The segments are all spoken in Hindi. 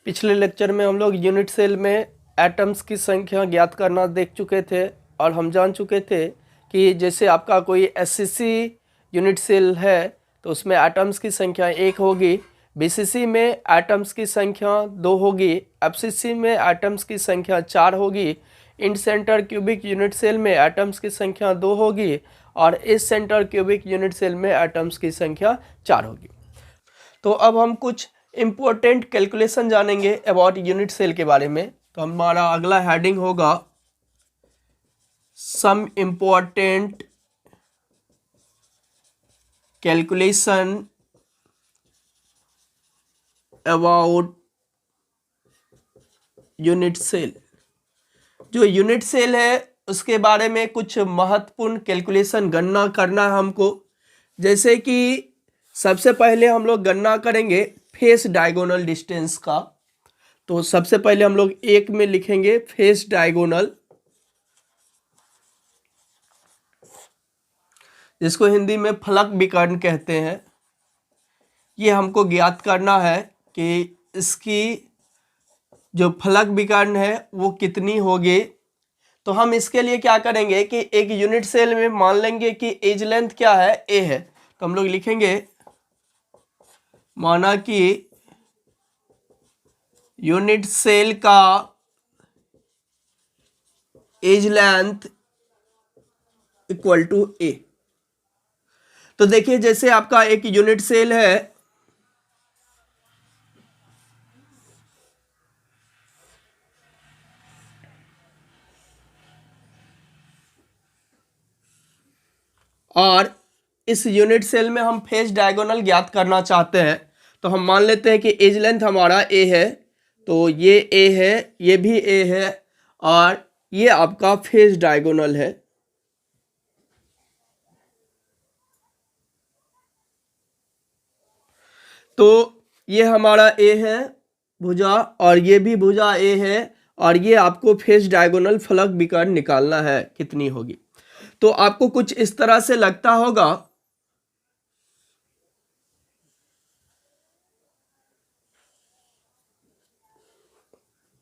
पिछले लेक्चर में हम लोग यूनिट सेल में एटम्स की संख्या ज्ञात करना देख चुके थे और हम जान चुके थे कि जैसे आपका कोई एससीसी यूनिट सेल है तो उसमें एटम्स की संख्या 1 होगी, बीसीसी में एटम्स की संख्या 2 होगी, एफसीसी में एटम्स की संख्या 4 होगी, इन सेंटर क्यूबिक यूनिट सेल में एटम्स की संख्या 2 होगी और इस सेंटर क्यूबिक यूनिट सेल में एटम्स की संख्या 4 होगी। तो अब हम कुछ इम्पोर्टेंट कैलकुलेशन जानेंगे अबाउट यूनिट सेल के बारे में। तो हमारा अगला हेडिंग होगा some important calculation about unit cell. जो यूनिट सेल है उसके बारे में कुछ महत्वपूर्ण कैलकुलेशन गणना करना है हमको। जैसे कि सबसे पहले हम लोग गणना करेंगे फेस डायगोनल डिस्टेंस का। तो सबसे पहले हम लोग 1 में लिखेंगे फेस डायगोनल, जिसको हिंदी में फलक विकर्ण कहते हैं। ये हमको ज्ञात करना है कि इसकी जो फलक विकर्ण है वो कितनी होगी। तो हम इसके लिए क्या करेंगे कि एक यूनिट सेल में मान लेंगे कि एज लेंथ क्या है, ए है। तो हम लोग लिखेंगे माना कि यूनिट सेल का एज लेंथ इक्वल टू ए। तो देखिए जैसे आपका एक यूनिट सेल है, और इस यूनिट सेल में हम फेस डायगोनल ज्ञात करना चाहते हैं। तो हम मान लेते हैं कि एज लेंथ हमारा ए है, तो ये ए है, ये भी ए है और ये आपका फेस डायगोनल है। तो ये हमारा ए है भुजा और ये भी भुजा ए है और ये आपको फेस डायगोनल फलक विकर्ण निकालना है कितनी होगी। तो आपको कुछ इस तरह से लगता होगा,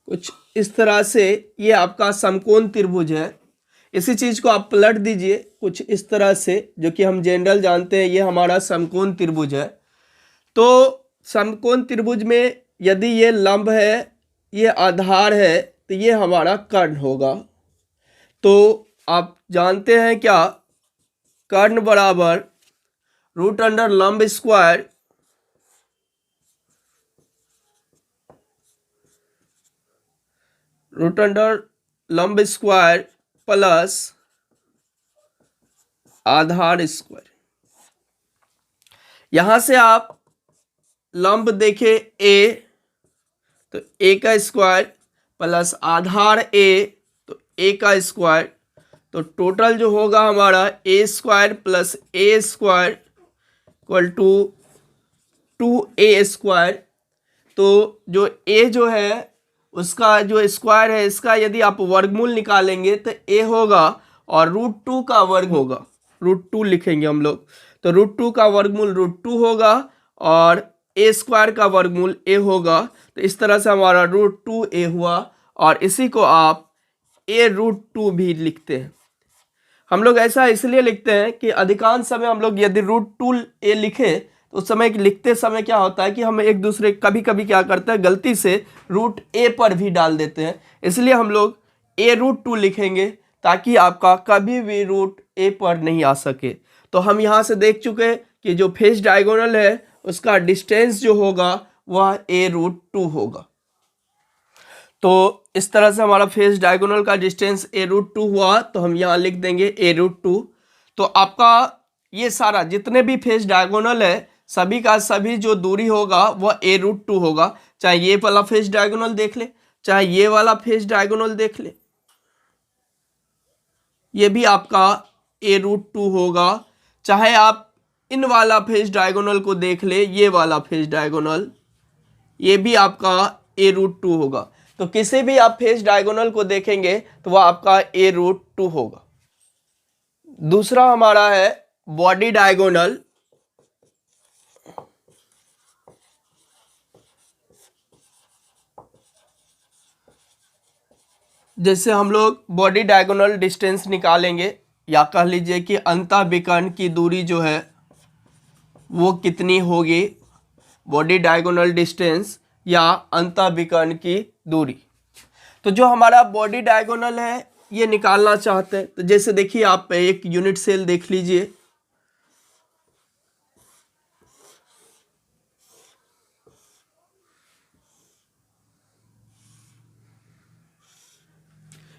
कुछ इस तरह से ये आपका समकोण त्रिभुज है। इसी चीज को आप पलट दीजिए कुछ इस तरह से, जो कि हम जनरल जानते हैं ये हमारा समकोण त्रिभुज है। तो समकोण त्रिभुज में यदि ये लंब है, ये आधार है, तो ये हमारा कर्ण होगा। तो आप जानते हैं क्या, कर्ण बराबर रूट अंडर लंब स्क्वायर रूट अंडर लंब स्क्वायर प्लस आधार स्क्वायर। यहां से आप लंब देखे ए, तो ए का स्क्वायर प्लस आधार ए, तो ए का स्क्वायर। तो टोटल जो होगा हमारा a square plus a square equal to 2a स्क्वायर। तो जो ए जो है उसका जो स्क्वायर है, इसका यदि आप वर्गमूल निकालेंगे तो ए होगा और √2 का वर्ग होगा, √2 लिखेंगे हम लोग। तो √2 का वर्गमूल √2 होगा और ए स्क्वायर का वर्गमूल ए होगा। तो इस तरह से हमारा √2a हुआ और इसी को आप a√2 भी लिखते हैं। हम लोग ऐसा इसलिए लिखते हैं कि अधिकांश समय हम लोग यदि √2a लिखे तो उस समय लिखते समय क्या होता है कि हम एक दूसरे कभी कभी क्या करते हैं गलती से √a पर भी डाल देते हैं। इसलिए हम लोग a√2 लिखेंगे ताकि आपका कभी भी √a पर नहीं आ सके। तो हम यहाँ से देख चुके कि जो फेस डायगोनल है उसका डिस्टेंस जो होगा वह a√2 होगा। तो इस तरह से हमारा फेस डायगोनल का डिस्टेंस a√2 हुआ, तो हम यहाँ लिख देंगे a√2। तो आपका ये सारा जितने भी फेस डायगोनल है सभी का सभी जो दूरी होगा वह a√2 होगा। चाहे ये वाला फेस डायगोनल देख ले, चाहे ये वाला फेस डायगोनल देख ले, ये भी आपका a√2 होगा। चाहे आप इन वाला फेस डायगोनल को देख ले, ये वाला फेस डायगोनल, ये भी आपका a√2 होगा। तो किसी भी आप फेस डायगोनल को देखेंगे तो वह आपका a√2 होगा। दूसरा हमारा है बॉडी डायगोनल। जैसे हम लोग बॉडी डायगोनल डिस्टेंस निकालेंगे, या कह लीजिए कि अंतः विकर्ण की दूरी जो है वो कितनी होगी, बॉडी डायगोनल डिस्टेंस या अंतः विकर्ण की दूरी। तो जो हमारा बॉडी डायगोनल है ये निकालना चाहते हैं, तो जैसे देखिए आप एक यूनिट सेल देख लीजिए,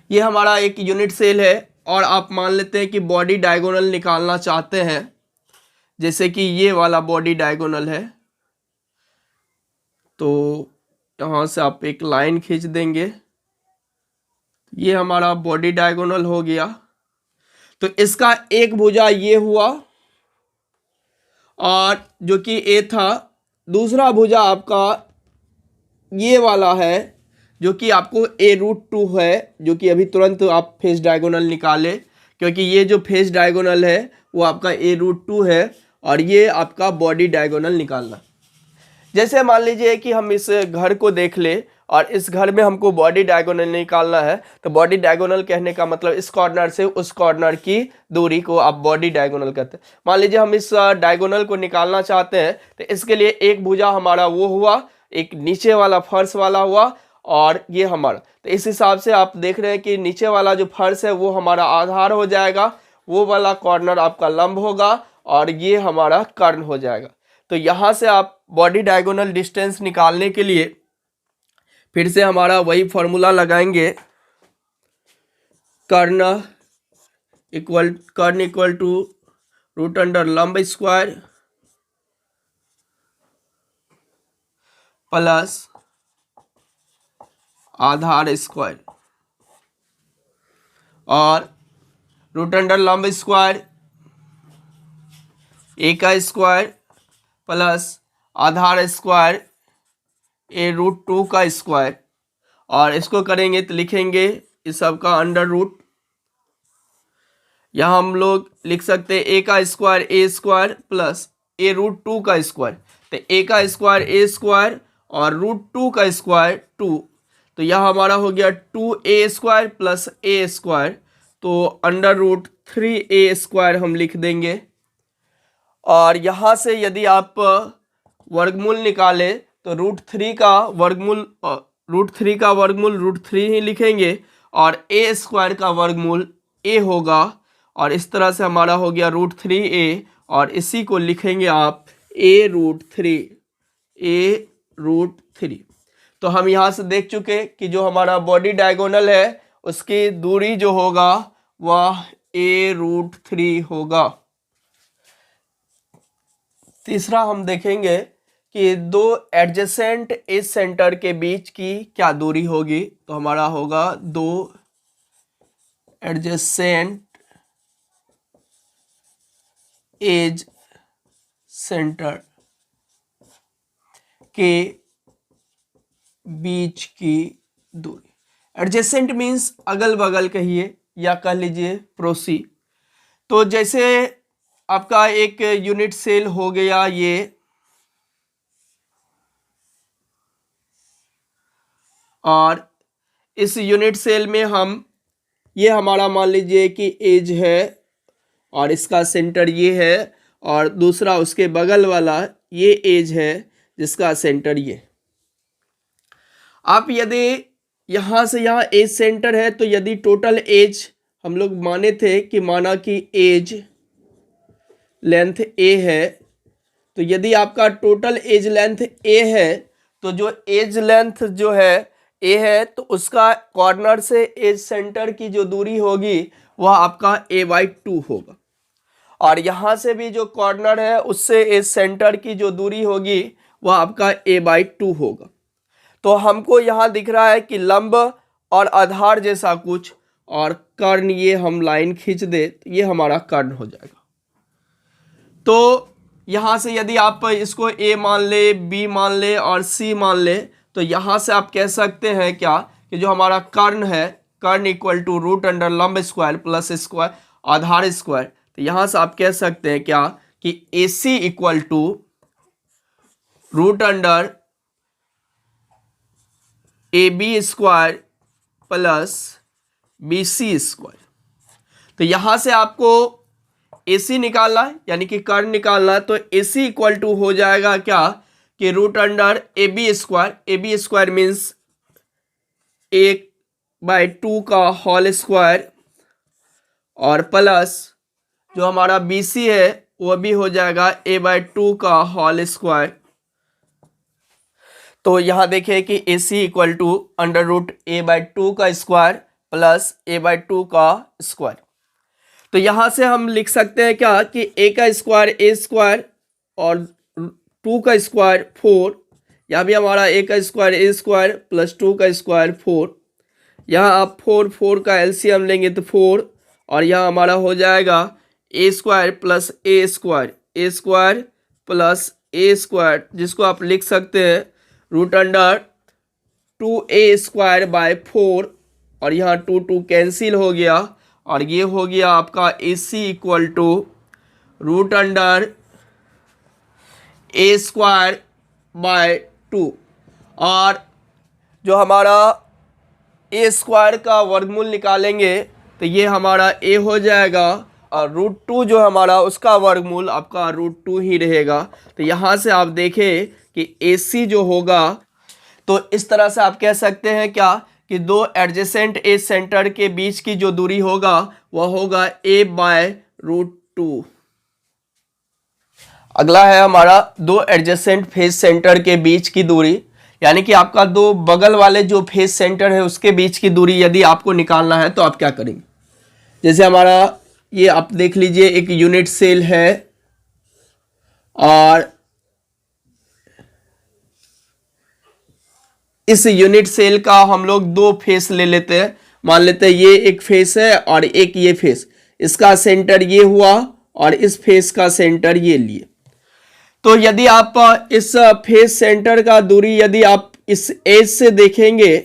ये हमारा एक यूनिट सेल है और आप मान लेते हैं कि बॉडी डायगोनल निकालना चाहते हैं, जैसे कि ये वाला बॉडी डायगोनल है। तो यहाँ से आप एक लाइन खींच देंगे, ये हमारा बॉडी डायगोनल हो गया। तो इसका एक भुजा ये हुआ और जो कि ए था, दूसरा भुजा आपका ये वाला है जो कि आपको a√2 है, जो कि अभी तुरंत आप फेस डायगोनल निकाले, क्योंकि ये जो फेस डायगोनल है वो आपका a√2 है और ये आपका बॉडी डायगोनल निकालना। जैसे मान लीजिए कि हम इस घर को देख ले और इस घर में हमको बॉडी डायगोनल निकालना है, तो बॉडी डायगोनल कहने का मतलब इस कॉर्नर से उस कॉर्नर की दूरी को आप बॉडी डायगोनल कहते हैं। मान लीजिए हम इस डायगोनल को निकालना चाहते हैं, तो इसके लिए एक भुजा हमारा वो हुआ, एक नीचे वाला फर्श वाला हुआ और ये हमारा। तो इस हिसाब से आप देख रहे हैं कि नीचे वाला जो फर्श है वो हमारा आधार हो जाएगा, वो वाला कॉर्नर आपका लंब होगा और ये हमारा कर्ण हो जाएगा। तो यहाँ से आप बॉडी डायगोनल डिस्टेंस निकालने के लिए फिर से हमारा वही फॉर्मूला लगाएंगे, कर्ण इक्वल टू रूट अंडर लंब स्क्वायर प्लस आधार स्क्वायर, और रूट अंडर लंब स्क्वायर ए का स्क्वायर प्लस आधार स्क्वायर a√2 का स्क्वायर, और इसको करेंगे तो लिखेंगे इस सब का अंडर रूट। यहाँ हम लोग लिख सकते हैं a का square a square plus a√2 का स्क्वायर। तो a का स्क्वायर a स्क्वायर और √2 का स्क्वायर 2, तो यह हमारा हो गया 2a square plus a square, तो अंडर रूट 3a स्क्वायर हम लिख देंगे। और यहाँ से यदि आप वर्गमूल निकालें तो √3 का वर्गमूल √3 ही लिखेंगे और a स्क्वायर का वर्गमूल a होगा, और इस तरह से हमारा हो गया √3a, और इसी को लिखेंगे आप a√3। तो हम यहाँ से देख चुके कि जो हमारा बॉडी डायगोनल है उसकी दूरी जो होगा वह a√3 होगा। तीसरा हम देखेंगे कि दो एडजेसेंट एज सेंटर के बीच की क्या दूरी होगी। तो हमारा होगा दो एडजेसेंट एज सेंटर के बीच की दूरी। एडजेसेंट मीन्स अगल बगल कहिए या कह लीजिए पड़ोसी। तो जैसे आपका एक यूनिट सेल हो गया ये, और इस यूनिट सेल में हम ये हमारा मान लीजिए कि एज है और इसका सेंटर ये है, और दूसरा उसके बगल वाला ये एज है जिसका सेंटर ये। आप यदि यहाँ से यहाँ एज सेंटर है, तो यदि टोटल एज हम लोग माने थे कि माना कि एज लेंथ ए है, तो यदि आपका टोटल एज लेंथ ए है तो जो एज लेंथ जो है ए है, तो उसका कॉर्नर से एज सेंटर की जो दूरी होगी वह आपका a/2 होगा, और यहाँ से भी जो कॉर्नर है उससे एज सेंटर की जो दूरी होगी वह आपका a/2 होगा। तो हमको यहाँ दिख रहा है कि लंब और आधार जैसा कुछ, और कर्ण ये हम लाइन खींच दे तो ये हमारा कर्ण हो जाएगा। तो यहाँ से यदि आप इसको a मान ले, b मान ले और c मान ले, तो यहाँ से आप कह सकते हैं क्या कि जो हमारा कर्ण है, कर्ण इक्वल टू रूट अंडर लंब स्क्वायर प्लस स्क्वायर आधार स्क्वायर। तो यहाँ से आप कह सकते हैं क्या कि AC equal to root under AB square plus BC square. तो यहां से आपको AC निकालना है, यानी कि कर्ण निकालना है। तो AC इक्वल टू हो जाएगा क्या कि root under AB square. AB square means 1/2 का होल स्क्वायर और प्लस जो हमारा BC है वो भी हो जाएगा A/2 का होल स्क्वायर। तो यहां देखिए कि AC equal to under root A/2 का स्क्वायर प्लस A/2 का स्क्वायर। तो यहां से हम लिख सकते हैं क्या कि A का स्क्वायर A स्क्वायर और 2 का स्क्वायर 4। यहाँ भी हमारा A का स्क्वायर A स्क्वायर प्लस 2 का स्क्वायर 4। यहाँ आप 4 का एलसीएम लेंगे तो 4, और यहाँ हमारा हो जाएगा A square plus A square, A square plus A square, जिसको आप लिख सकते हैं root under 2A square by 4, और यहाँ 2 कैंसिल हो गया, और ये हो गया आपका AC equal to root under A square by 2। और जो हमारा A स्क्वायर का वर्गमूल निकालेंगे तो ये हमारा A हो जाएगा, और रूट 2 जो हमारा उसका वर्गमूल आपका रूट 2 ही रहेगा। तो यहाँ से आप देखें कि AC जो होगा, तो इस तरह से आप कह सकते हैं क्या कि दो एडजेसेंट एज सेंटर के बीच की जो दूरी होगा वह होगा A/√2। अगला है हमारा दो एडजेसेंट फेस सेंटर के बीच की दूरी, यानी कि आपका दो बगल वाले जो फेस सेंटर है उसके बीच की दूरी यदि आपको निकालना है तो आप क्या करेंगे। जैसे हमारा ये आप देख लीजिए एक यूनिट सेल है, और इस यूनिट सेल का हम लोग दो फेस ले लेते हैं। मान लेते हैं ये एक फेस है और एक ये फेस, इसका सेंटर ये हुआ और इस फेस का सेंटर ये लिए। तो यदि आप इस फेस सेंटर का दूरी यदि आप इस एज से देखेंगे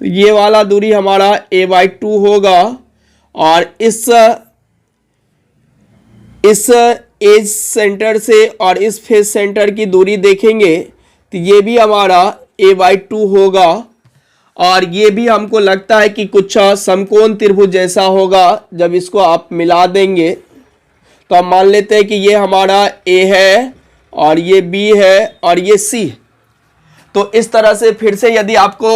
तो ये वाला दूरी हमारा A/2 होगा, और इस एज सेंटर से और इस फेस सेंटर की दूरी देखेंगे तो ये भी हमारा A/2 होगा, और ये भी हमको लगता है कि कुछ समकोण त्रिभुज जैसा होगा। जब इसको आप मिला देंगे तो हम मान लेते हैं कि ये हमारा A है और ये B है और ये C। तो इस तरह से फिर से यदि आपको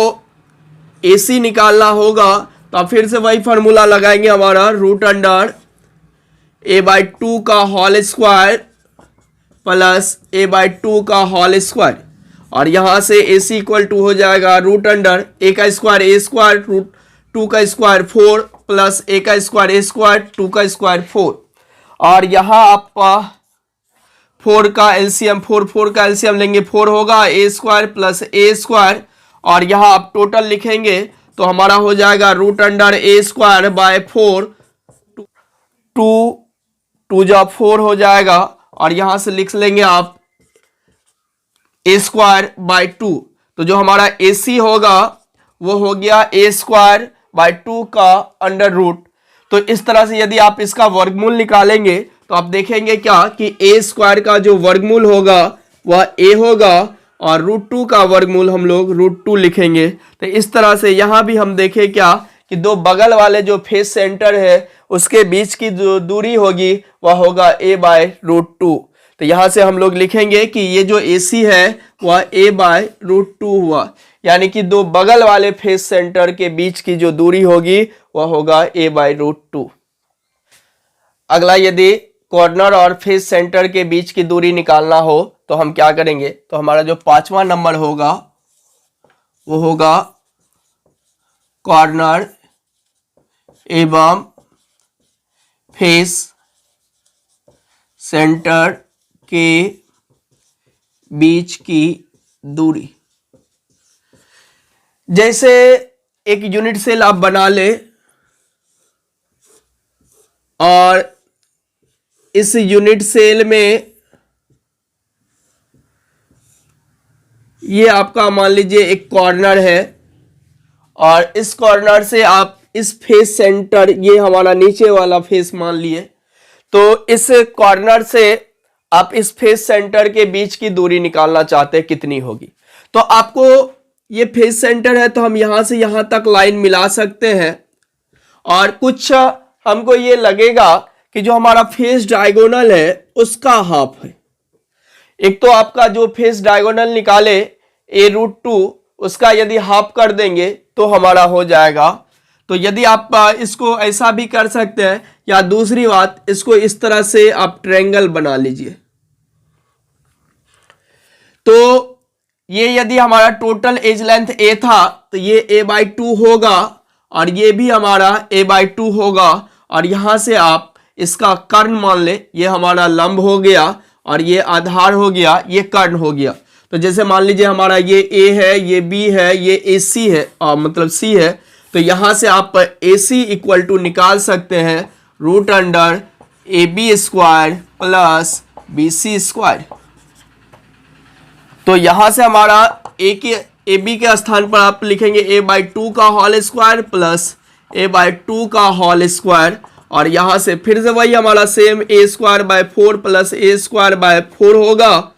AC निकालना होगा तो आप फिर से वही फार्मूला लगाएंगे, हमारा रूट अंडर A/2 का होल स्क्वायर प्लस A/2 का होल स्क्वायर, और यहाँ से AC इक्वल टू हो जाएगा रूट अंडर A का स्क्वायर A स्क्वायर रूट 2 का स्क्वायर 4 प्लस A का स्क्वायर A स्क्वायर 2 का स्क्वायर 4, और यहाँ आप 4 का एलसीएम लेंगे 4 होगा A square plus A square, और यहाँ आप टोटल लिखेंगे तो हमारा हो जाएगा root under A square by 4, 2 जा 4 हो जाएगा, और यहाँ से लिख लेंगे आप A स्क्वायर बाय 2। तो जो हमारा AC होगा वो हो गया A स्क्वायर बाय 2 का अंडर रूट। तो इस तरह से यदि आप इसका वर्गमूल निकालेंगे तो आप देखेंगे क्या कि A स्क्वायर का जो वर्गमूल होगा वह A होगा, और रूट 2 का वर्गमूल हम लोग रूट 2 लिखेंगे। तो इस तरह से यहाँ भी हम देखें क्या कि दो बगल वाले जो फेस सेंटर है उसके बीच की जो दूरी होगी वह होगा A/√2। तो यहाँ से हम लोग लिखेंगे कि ये जो AC है वह A/√2 हुआ, यानी कि दो बगल वाले फेस सेंटर के बीच की जो दूरी होगी वह होगा A/√2। अगला यदि कॉर्नर और फेस सेंटर के बीच की दूरी निकालना हो तो हम क्या करेंगे। तो हमारा जो 5वां नंबर होगा वो होगा कॉर्नर एवं फेस सेंटर के बीच की दूरी। जैसे एक यूनिट सेल आप बना ले, और इस यूनिट सेल में ये आपका मान लीजिए एक कॉर्नर है, और इस कॉर्नर से आप इस फेस सेंटर, ये हमारा नीचे वाला फेस मान लिए, तो इस कॉर्नर से आप इस फेस सेंटर के बीच की दूरी निकालना चाहते हैं कितनी होगी। तो आपको ये फेस सेंटर है, तो हम यहां से यहां तक लाइन मिला सकते हैं। और कुछ हमको ये लगेगा कि जो हमारा फेस डायगोनल है उसका हाफ है। एक तो आपका जो फेस डायगोनल निकाले a√2, उसका यदि हाफ कर देंगे तो हमारा हो जाएगा। तो यदि आप इसको ऐसा भी कर सकते हैं, या दूसरी बात, इसको इस तरह से आप ट्रायंगल बना लीजिए। तो ये यदि हमारा टोटल एज लेंथ a था तो ये a/2 होगा, और ये भी हमारा a/2 होगा। और यहां से आप इसका कर्ण मान ले, ये हमारा लंब हो गया और ये आधार हो गया, ये कर्ण हो गया। तो जैसे मान लीजिए हमारा ये a है, ये b है, ये AC है, मतलब c है। तो यहां से आप AC इक्वल टू निकाल सकते हैं √AB² प्लस BC²। तो यहां से हमारा AB के स्थान पर आप लिखेंगे a/2 का होल स्क्वायर प्लस a/2 का होल स्क्वायर, और यहां से फिर से वही हमारा सेम a² 4 प्लस a² 4 होगा।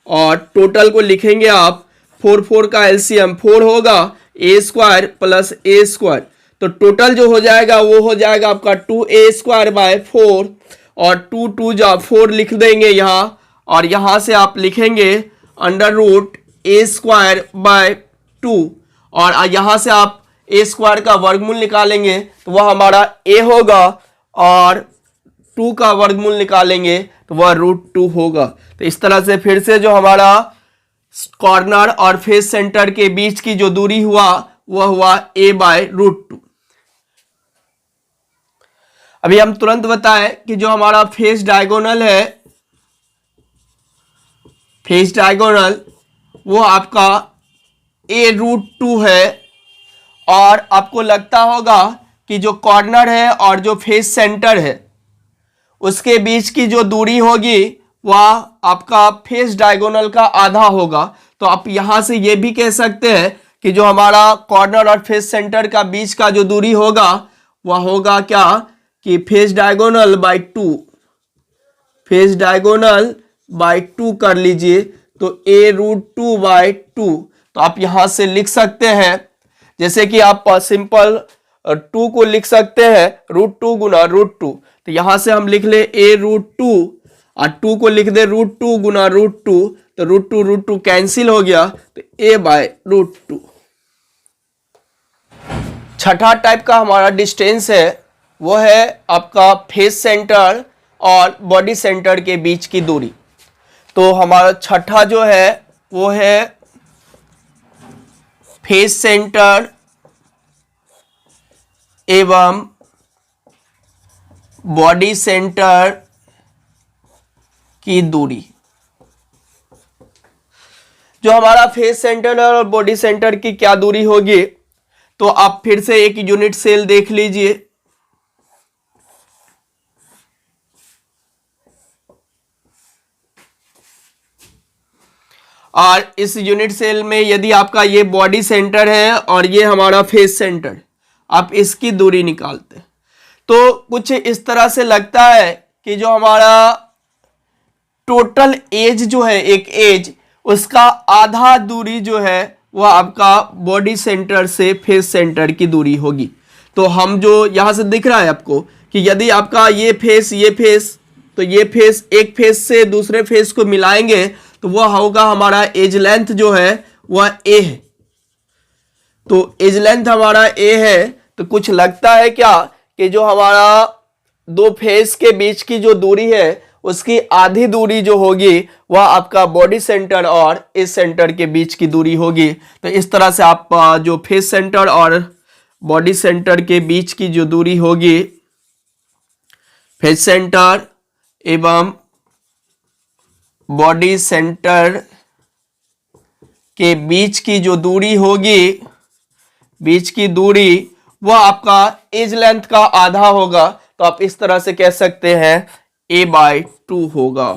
और टोटल को लिखेंगे आप, 4 का LCM 4 होगा, a² प्लस a²। तो टोटल जो हो जाएगा वो हो जाएगा आपका 2a² 4, और 2 2 जा 4 लिख देंगे यहाँ। और यहाँ से आप लिखेंगे √a² 2, और यहाँ से आप a² का वर्गमूल निकालेंगे तो वह हमारा a होगा, और 2 का वर्गमूल निकालेंगे तो वह √2 होगा। तो इस तरह से फिर से जो हमारा कॉर्नर और फेस सेंटर के बीच की जो दूरी हुआ वह हुआ a/√2। अभी हम तुरंत बताएं कि जो हमारा फेस डायगोनल है, फेस डायगोनल वो आपका a√2 है। और आपको लगता होगा कि जो कॉर्नर है और जो फेस सेंटर है उसके बीच की जो दूरी होगी वह आपका फेस डायगोनल का आधा होगा। तो आप यहां से ये भी कह सकते हैं कि जो हमारा कॉर्नर और फेस सेंटर का बीच का जो दूरी होगा वह होगा क्या, कि face diagonal by 2, face diagonal by 2 कर लीजिए। तो a√2/2। तो आप यहां से लिख सकते हैं, जैसे कि आप सिंपल 2 को लिख सकते हैं √2 गुना √2। तो यहां से हम लिख ले a√2, और 2 को लिख दे √2 गुना √2। तो √2 कैंसिल हो गया, तो a/√2। छठा टाइप का हमारा डिस्टेंस है, वो है आपका फेस सेंटर और बॉडी सेंटर के बीच की दूरी। तो हमारा छठा जो है वो है फेस सेंटर एवं बॉडी सेंटर की दूरी। जो हमारा फेस सेंटर और बॉडी सेंटर की क्या दूरी होगी, तो आप फिर से एक यूनिट सेल देख लीजिए। और इस यूनिट सेल में यदि आपका ये बॉडी सेंटर है और ये हमारा फेस सेंटर, आप इसकी दूरी निकालते हैं तो कुछ इस तरह से लगता है कि जो हमारा टोटल एज जो है, एक एज, उसका आधा दूरी जो है वह आपका बॉडी सेंटर से फेस सेंटर की दूरी होगी। तो हम जो यहां से दिख रहा है आपको कि यदि आपका ये फेस तो ये फेस एक फेस से दूसरे फेस को मिलाएंगे तो वह होगा हमारा एज लेंथ जो है वह a है। तो एज लेंथ हमारा a है। तो कुछ लगता है क्या कि जो हमारा दो फेस के बीच की जो दूरी है उसकी आधी दूरी जो होगी वह आपका बॉडी सेंटर और इस सेंटर के बीच की दूरी होगी। तो इस तरह से आप जो फेस सेंटर और बॉडी सेंटर के बीच की जो दूरी होगी, फेस सेंटर एवं बॉडी सेंटर के बीच की जो दूरी होगी, बीच की दूरी वह आपका एज लेंथ का आधा होगा। तो आप इस तरह से कह सकते हैं a/2 होगा।